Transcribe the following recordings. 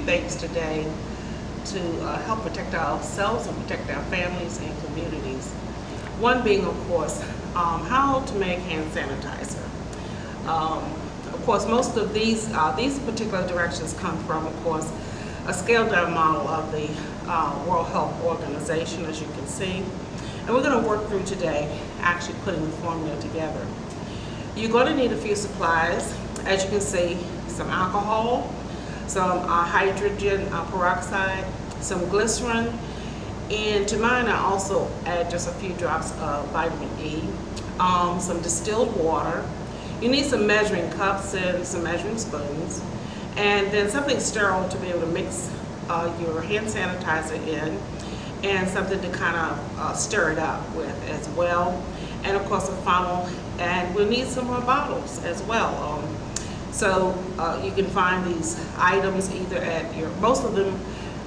things today to help protect ourselves and protect our families and communities. One being, of course, how to make hand sanitizer. Of course, most of these particular directions come from, of course, a scaled-down model of the World Health Organization, as you can see. And we're going to work through today actually putting the formula together. You're going to need a few supplies. As you can see, some alcohol, some hydrogen peroxide, some glycerin, and to mine I also add just a few drops of vitamin E, some distilled water. You need some measuring cups and some measuring spoons, and then something sterile to be able to mix your hand sanitizer in, and something to kind of stir it up with as well, and of course a funnel, and we'll need some more bottles as well. So you can find these items either at your, most of them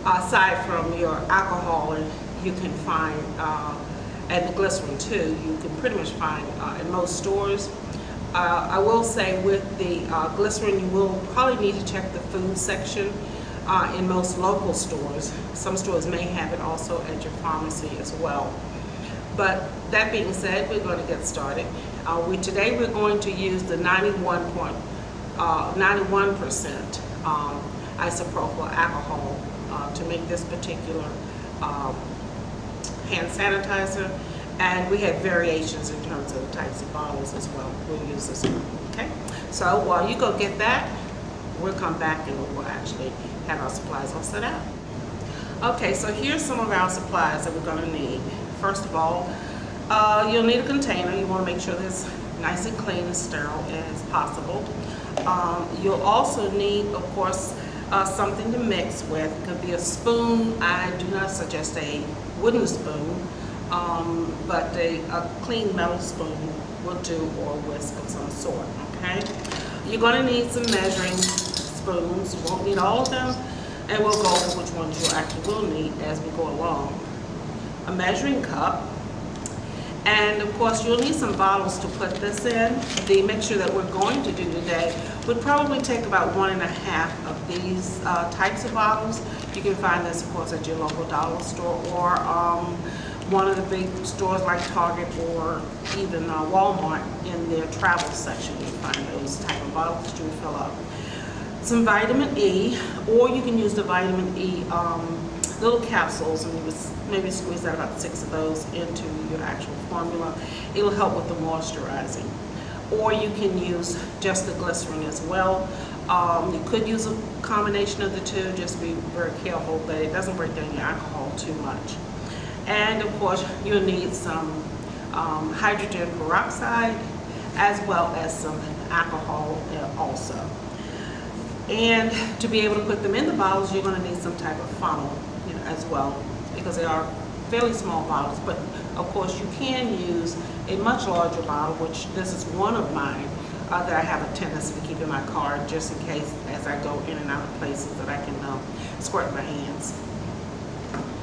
aside from your alcohol, and you can find, and the glycerin too, you can pretty much find in most stores. I will say with the glycerin, you will probably need to check the food section in most local stores. Some stores may have it also at your pharmacy as well. But that being said, we're going to get started. Today we're going to use the 91% isopropyl alcohol to make this particular hand sanitizer. And we have variations in terms of the types of bottles as well. We'll use this one, okay? So while you go get that, we'll come back and we'll actually have our supplies all set out. Okay, so here's some of our supplies that we're gonna need. First of all, you'll need a container. You wanna make sure that it's nice and clean and sterile as possible. You'll also need, of course, something to mix with. It could be a spoon. I do not suggest a wooden spoon. But a clean metal spoon will do, or a whisk of some sort, okay? You're going to need some measuring spoons. You won't need all of them, and we'll go over which ones you actually will need as we go along. A measuring cup, and of course you'll need some bottles to put this in. The mixture that we're going to do today would probably take about 1.5 of these types of bottles. You can find this, of course, at your local dollar store, or one of the big stores like Target or even Walmart. In their travel section, you find those type of bottles to fill up. Some vitamin E, or you can use the vitamin E little capsules, and you would maybe squeeze out about 6 of those into your actual formula. It'll help with the moisturizing. Or you can use just the glycerin as well. You could use a combination of the two. Just be very careful that it doesn't break down your alcohol too much. And of course, you'll need some hydrogen peroxide as well as some alcohol also. And to be able to put them in the bottles, you're going to need some type of funnel, as well, because they are fairly small bottles. But of course, you can use a much larger bottle, which this is one of mine that I have a tendency to keep in my car just in case as I go in and out of places that I can squirt my hands.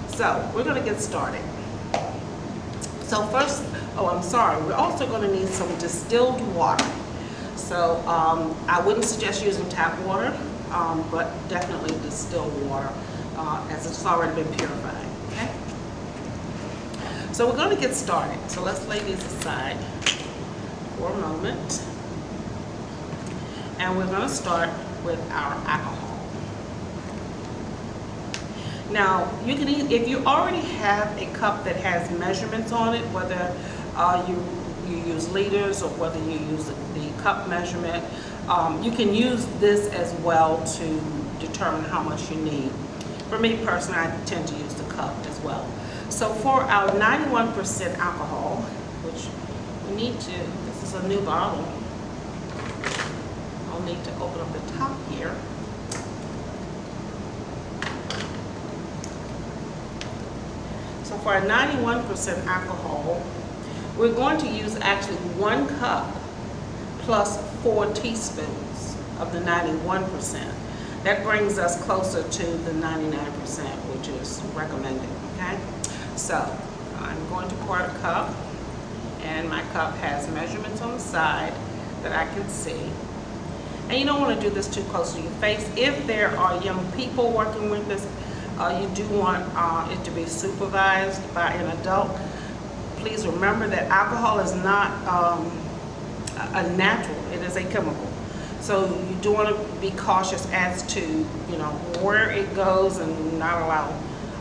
So we're going to get started. So first, we're also going to need some distilled water. So I wouldn't suggest using tap water, but definitely distilled water as it's already been purified, okay? So we're going to get started. So let's lay these aside for a moment. And we're going to start with our alcohol. Now, you can if you already have a cup that has measurements on it, whether you use liters or whether you use the cup measurement, you can use this as well to determine how much you need. For me personally, I tend to use the cup as well. So for our 91% alcohol, which we need to, this is a new bottle, I'll need to open up the top here. So for our 91% alcohol, we're going to use actually 1 cup plus 4 teaspoons of the 91%. That brings us closer to the 99%, which is recommended, okay? So I'm going to pour a cup, and my cup has measurements on the side that I can see. And you don't want to do this too close to your face. If there are young people working with this, you do want it to be supervised by an adult. Please remember that alcohol is not a natural, it is a chemical. So you do want to be cautious as to, you know, where it goes and not allow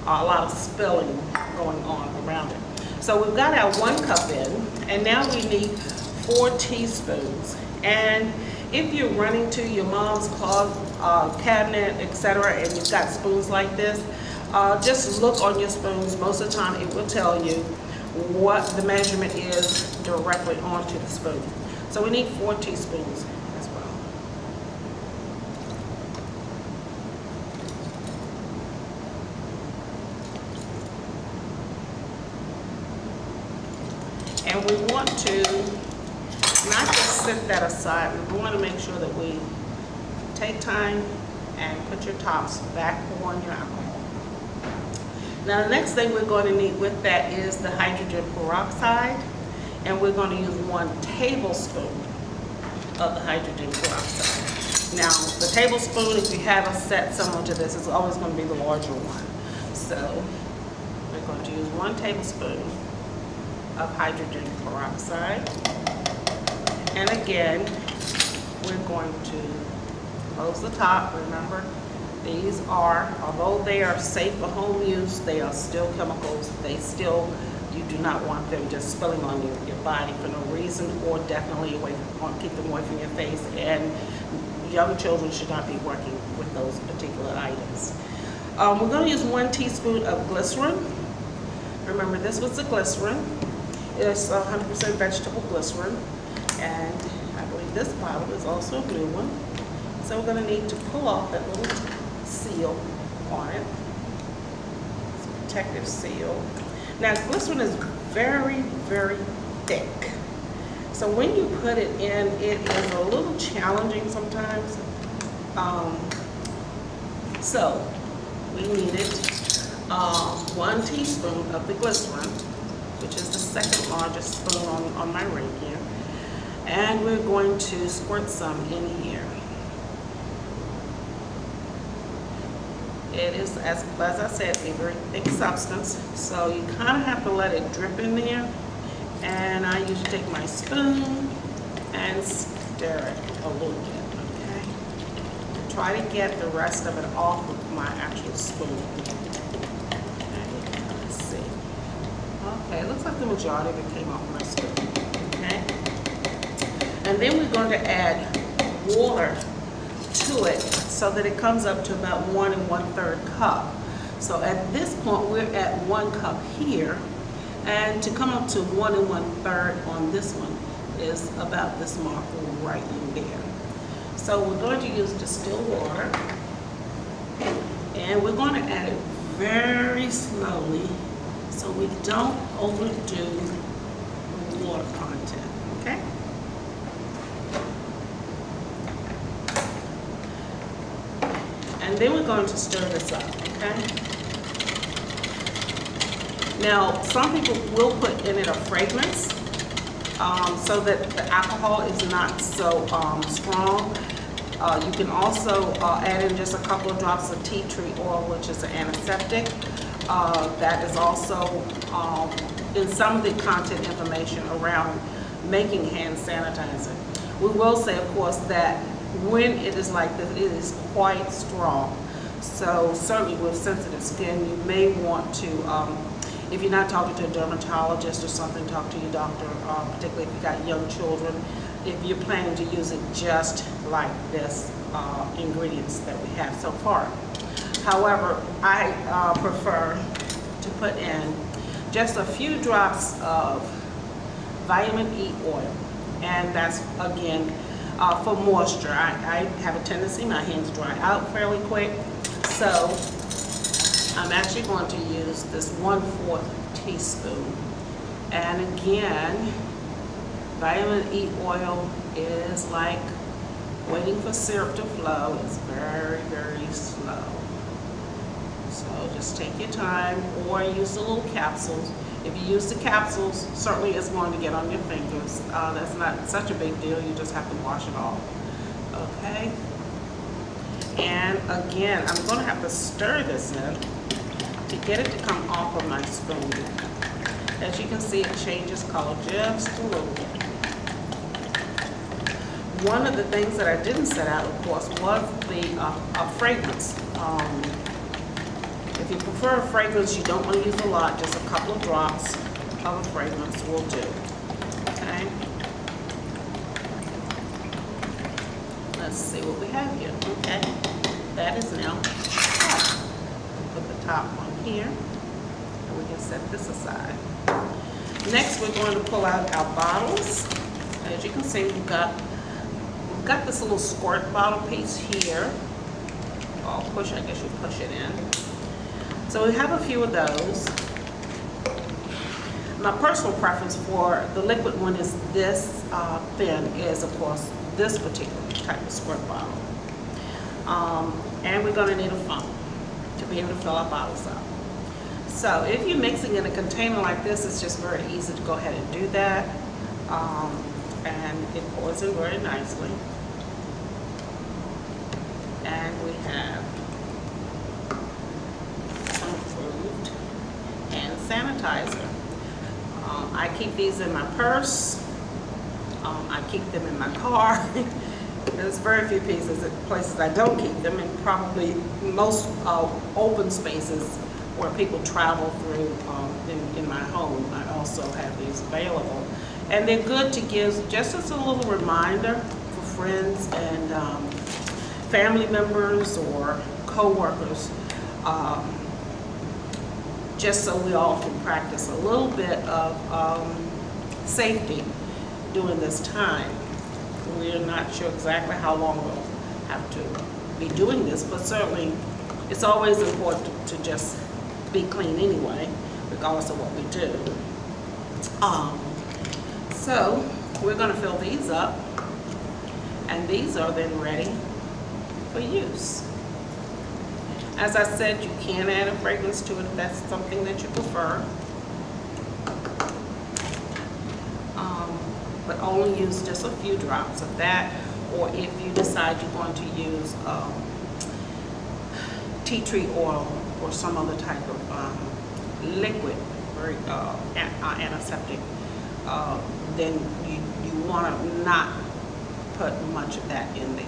a lot of spilling going on around it. So we've got our 1 cup in, and now we need 4 teaspoons. And if you're running to your mom's closet, cabinet, etc., and you've got spoons like this, just look on your spoons. Most of the time it will tell you what the measurement is directly onto the spoon. So we need 4 teaspoons as well. And we want to not just set that aside, we want to make sure that we take time and put your tops back on your alcohol. Now the next thing we're going to need with that is the hydrogen peroxide, and we're going to use 1 tablespoon of the hydrogen peroxide. Now the tablespoon, if you have a set similar to this, is always going to be the larger one. So we're going to use 1 tablespoon of hydrogen peroxide. And again, we're going to close the top. Remember, these are, although they are safe for home use, they are still chemicals. You do not want them just spilling on your body for no reason, or definitely keep them away from your face. And young children should not be working with those particular items. We're going to use 1 teaspoon of glycerin. Remember, this was the glycerin. It's 100% vegetable glycerin. And I believe this bottle is also a blue one. So we're going to need to pull off that little seal on it. It's a protective seal. Now glycerin is very, very thick. So when you put it in, it is a little challenging sometimes. So we needed 1 teaspoon of the glycerin, which is the 2nd largest spoon on my ring here. And we're going to squirt some in here. It is, as I said, a very thick substance, so you kind of have to let it drip in there. And I usually take my spoon and stir it a little bit, okay? And try to get the rest of it off of my actual spoon. Okay, let's see. Okay, it looks like the majority of it came off my spoon, okay? And then we're going to add water to it so that it comes up to about 1 1/3 cup. So at this point we're at 1 cup here, and to come up to 1 1/3 on this one is about this mark right in there. So we're going to use distilled water, and we're going to add it very slowly so we don't overdo the water content, okay? And then we're going to stir this up, okay? Now, some people will put in it a fragrance so that the alcohol is not so strong. You can also add in just a couple of drops of tea tree oil, which is an antiseptic. That is also in some of the content information around making hand sanitizer. We will say, of course, that when it is like this, it is quite strong. So certainly with sensitive skin, you may want to, if you're not talking to a dermatologist or something, talk to your doctor, particularly if you've got young children, if you're planning to use it just like this ingredients that we have so far. However, I prefer to put in just a few drops of vitamin E oil, and that's again for moisture. I have a tendency, my hands dry out fairly quick, so I'm actually going to use this 1/4 teaspoon. And again, vitamin E oil is like waiting for syrup to flow. It's very, very slow. So just take your time, or use the little capsules. If you use the capsules, certainly it's going to get on your fingers. That's not such a big deal. You just have to wash it off. Okay. And again, I'm going to have to stir this in to get it to come off of my spoon. As you can see, it changes color just a little bit. One of the things that I didn't set out, of course, was the fragrance. If you prefer a fragrance, you don't want to use a lot, just a couple of drops of a fragrance will do. Okay. Let's see what we have here. Okay. That is now off. Put the top on here, and we can set this aside. Next, we're going to pull out our bottles. As you can see, we've got this little squirt bottle piece here. I'll push, I guess you push it in. So we have a few of those. My personal preference for the liquid one is this thin, is of course this particular type of squirt bottle. And we're going to need a phone to be able to fill our bottles up. So if you're mixing in a container like this, it's just very easy to go ahead and do that. And it pours in very nicely. And we have some approved hand sanitizer. I keep these in my purse. I keep them in my car. There's very few places I don't keep them, and probably most open spaces where people travel through in my home. I also have these available. And they're good to give just as a little reminder for friends and family members or co-workers, just so we all can practice a little bit of safety during this time. We're not sure exactly how long we'll have to be doing this, but certainly it's always important to just be clean anyway, regardless of what we do. So we're going to fill these up, and these are then ready for use. As I said, you can add a fragrance to it if that's something that you prefer. But only use just a few drops of that, or if you decide you're going to use tea tree oil or some other type of liquid, very antiseptic, then you want to not put much of that in there.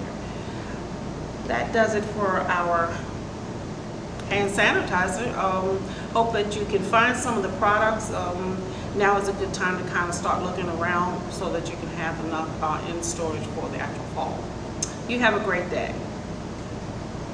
That does it for our hand sanitizer. Hope that you can find some of the products. Now is a good time to kind of start looking around so that you can have enough in storage for the actual fall. You have a great day.